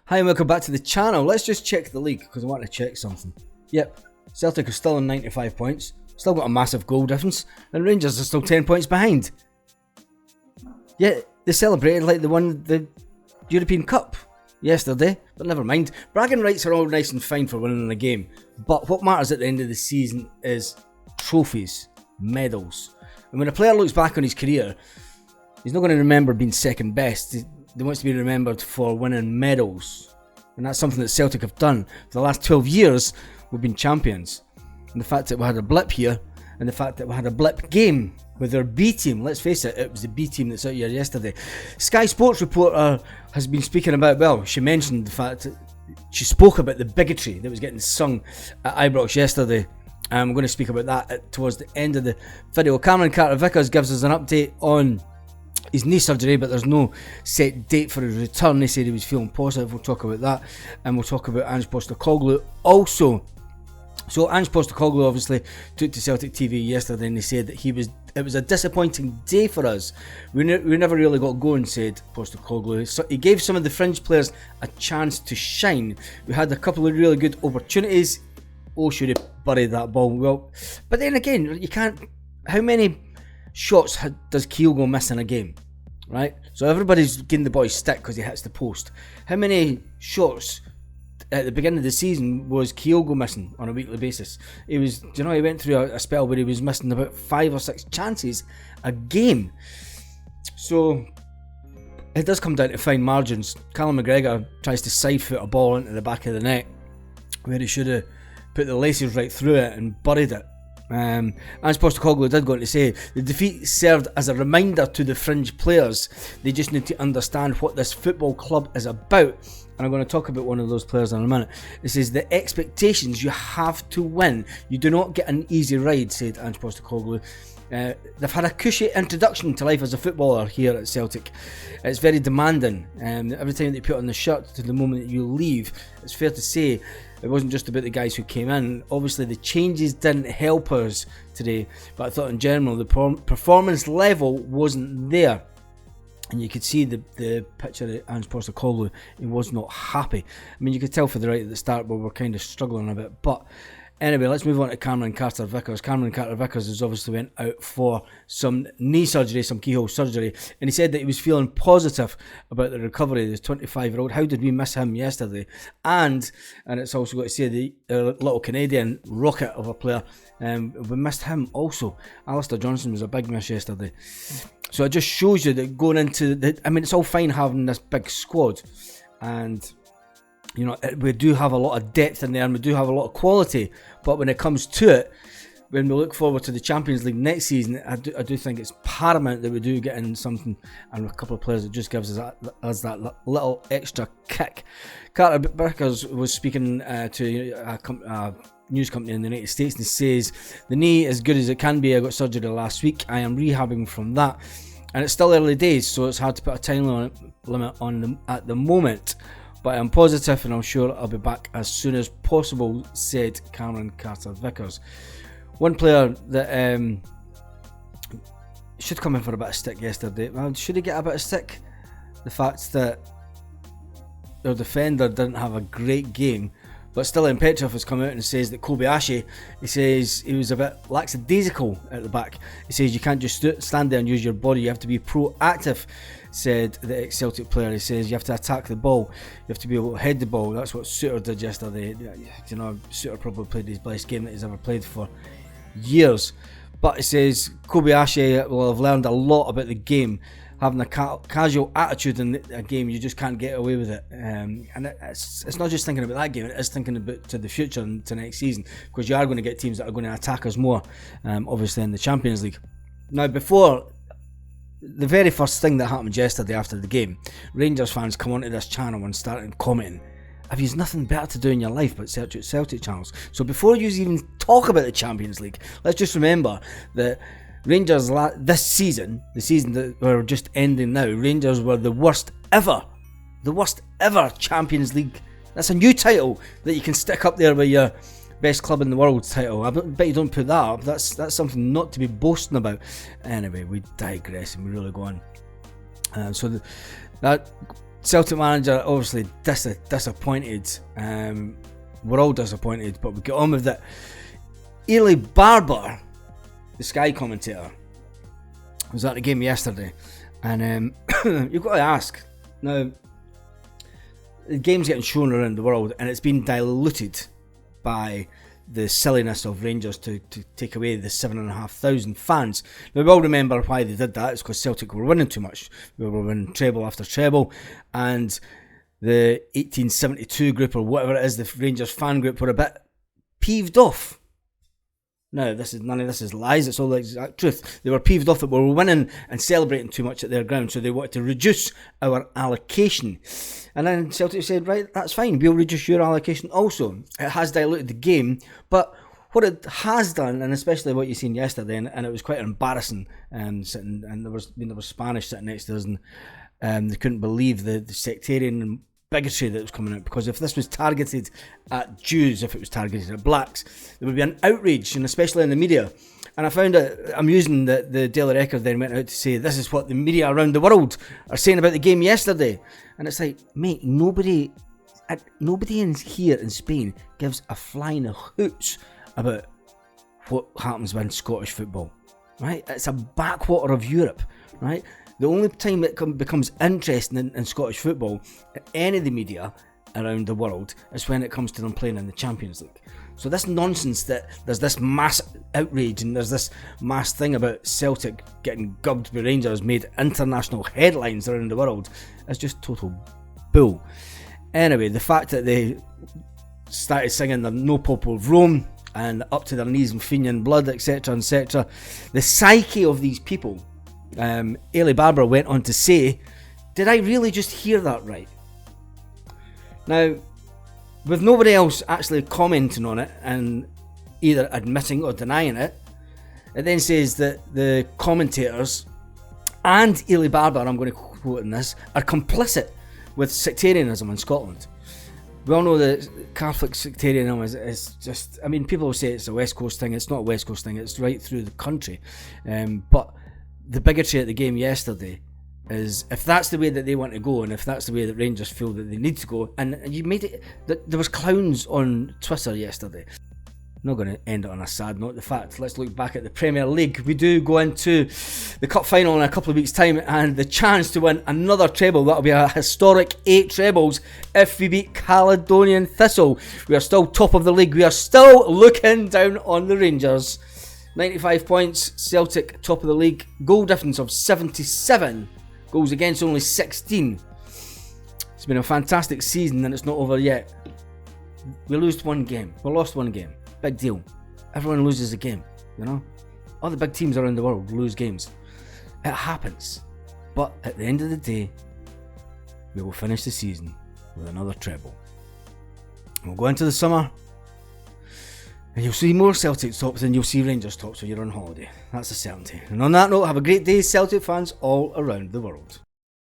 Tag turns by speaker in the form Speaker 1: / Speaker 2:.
Speaker 1: Hi and welcome back to the channel. Let's just check the league because I want to check something. Yep, Celtic are still on 95 points, still got a massive goal difference, and Rangers are still 10 points behind. Yeah, they celebrated like they won the European Cup yesterday, but never mind. Bragging rights are all nice and fine for winning a game, but what matters at the end of the season is trophies, medals. And when a player looks back on his career, he's not going to remember being second best. He wants to be remembered for winning medals, and that's something that Celtic have done. For the last 12 years, we've been champions. And the fact that we had a blip here, and the fact that we had a blip game with our B team, let's face it, it was the B team that's out here yesterday. Sky Sports reporter has been speaking about, well, she mentioned the fact that she spoke about the bigotry that was getting sung at Ibrox yesterday. I'm going to speak about that towards the end of the video. Cameron Carter-Vickers gives us an update on his knee surgery, but there's no set date for his return. They said he was feeling positive. We'll talk about that, and we'll talk about Ange Postecoglou also. So Ange Postecoglou obviously took to Celtic TV yesterday, and they said that it was a disappointing day for us. We never really got going, said Postecoglou. So he gave some of the fringe players a chance to shine. We had a couple of really good opportunities. Oh, should have buried that ball. Well, but then again, you can't. How many shots does Kyogo miss in a game, right? So everybody's giving the boy stick because he hits the post. How many shots at the beginning of the season was Kyogo missing on a weekly basis? He went through a spell where he was missing about 5 or 6 chances a game. So it does come down to fine margins. Callum McGregor tries to side foot a ball into the back of the net where he should have put the laces right through it and buried it. Ange Postecoglou did go on to say the defeat served as a reminder to the fringe players. They just need to understand what this football club is about, and I'm going to talk about one of those players in a minute. It says the expectations, you have to win. You do not get an easy ride, said Ange Postecoglou. They've had a cushy introduction to life as a footballer here at Celtic. It's very demanding. Every time that you put on the shirt to the moment that you leave, it's fair to say it wasn't just about the guys who came in. Obviously the changes didn't help us today, but I thought in general the performance level wasn't there. And you could see the picture of Ange Postecoglou. He was not happy. I mean, you could tell for the right at the start, but we're kind of struggling a bit. But anyway, let's move on to Cameron Carter-Vickers. Cameron Carter-Vickers has obviously went out for some knee surgery, some keyhole surgery, and he said that he was feeling positive about the recovery. This 25-year-old, how did we miss him yesterday? And it's also got to say the little Canadian rocket of a player, we missed him also. Alistair Johnson was a big miss yesterday. So it just shows you that going into it's all fine having this big squad, and you know, we do have a lot of depth in there and we do have a lot of quality, but when it comes to it, when we look forward to the Champions League next season, I do think it's paramount that we do get in something, and a couple of players that just gives us that little extra kick. Carter Vickers was speaking to a news company in the United States, and he says, the knee is good as it can be. I got surgery last week. I am rehabbing from that, and it's still early days, so it's hard to put a time limit on them at the moment. But I'm positive and I'm sure I'll be back as soon as possible, said Cameron Carter-Vickers. One player that should come in for a bit of stick yesterday. Well, should he get a bit of stick? The fact that their defender didn't have a great game, but still Petrov has come out and says that Kobayashi, he says he was a bit lackadaisical at the back. He says you can't just stand there and use your body, you have to be proactive, said the ex-Celtic player. He says you have to attack the ball, you have to be able to head the ball. That's what Suter did yesterday. You know, Suter probably played his best game that he's ever played for years. But he says Kobayashi will have learned a lot about the game. Having a casual attitude in a game, you just can't get away with it. And it's not just thinking about that game, it is thinking about to the future and to next season, because you are going to get teams that are going to attack us more, obviously in the Champions League. Now, before the very first thing that happened yesterday after the game, Rangers fans come onto this channel and started commenting, have you nothing better to do in your life but search out Celtic channels? So before you even talk about the Champions League, let's just remember that Rangers this season, the season that we're just ending now, Rangers were the worst ever Champions League. That's a new title that you can stick up there with your best club in the world title. I bet you don't put that up. That's something not to be boasting about. Anyway, we digress and we really go on. So that Celtic manager obviously disappointed. We're all disappointed, but we get on with it. Ely Barber, the Sky commentator, was at the game yesterday, and you've got to ask now. The game's getting shown around the world, and it's been diluted by the silliness of Rangers to take away the 7,500 fans. Now, we all remember why they did that. It's because Celtic were winning too much. We were winning treble after treble, and the 1872 group, or whatever it is, the Rangers fan group, were a bit peeved off. No, none of this is lies, it's all the exact truth. They were peeved off that we were winning and celebrating too much at their ground, so they wanted to reduce our allocation. And then Celtic said, right, that's fine, we'll reduce your allocation also. It has diluted the game, but what it has done, and especially what you seen yesterday, and it was quite embarrassing, and there was Spanish sitting next to us, and they couldn't believe the sectarian bigotry that was coming out, because if this was targeted at Jews, if it was targeted at blacks, there would be an outrage, and especially in the media. And I found it amusing that the Daily Record then went out to say this is what the media around the world are saying about the game yesterday. And it's like, mate, nobody in here in Spain gives a flying hoots about what happens when Scottish football, right? It's a backwater of Europe, right? The only time it becomes interesting in Scottish football, any of the media around the world, is when it comes to them playing in the Champions League. So this nonsense that there's this mass outrage and there's this mass thing about Celtic getting gubbed by Rangers made international headlines around the world is just total bull. Anyway, the fact that they started singing the No Pope of Rome and up to their knees in Fenian blood, etc., etc., the psyche of these people. Ely Barber went on to say, did I really just hear that right? Now, with nobody else actually commenting on it and either admitting or denying it, it then says that the commentators and Ely Barber, I'm going to quote in this, are complicit with sectarianism in Scotland. We all know that Catholic sectarianism is just, I mean, people will say it's a West Coast thing. It's not a West Coast thing, it's right through the country. But the bigotry at the game yesterday is, if that's the way that they want to go, and if that's the way that Rangers feel that they need to go, and you made it, there was clowns on Twitter yesterday. I'm not going to end it on a sad note. The fact, let's look back at the Premier League. We do go into the cup final in a couple of weeks' time, and the chance to win another treble. That'll be a historic 8 trebles if we beat Caledonian Thistle. We are still top of the league. We are still looking down on the Rangers. 95 points, Celtic top of the league, goal difference of 77, goals against only 16. It's been a fantastic season and it's not over yet. We lost one game, big deal. Everyone loses a game, you know. All the big teams around the world lose games. It happens, but at the end of the day, we will finish the season with another treble. We'll go into the summer, and you'll see more Celtic tops than you'll see Rangers tops when you're on holiday. That's a certainty. And on that note, have a great day, Celtic fans all around the world.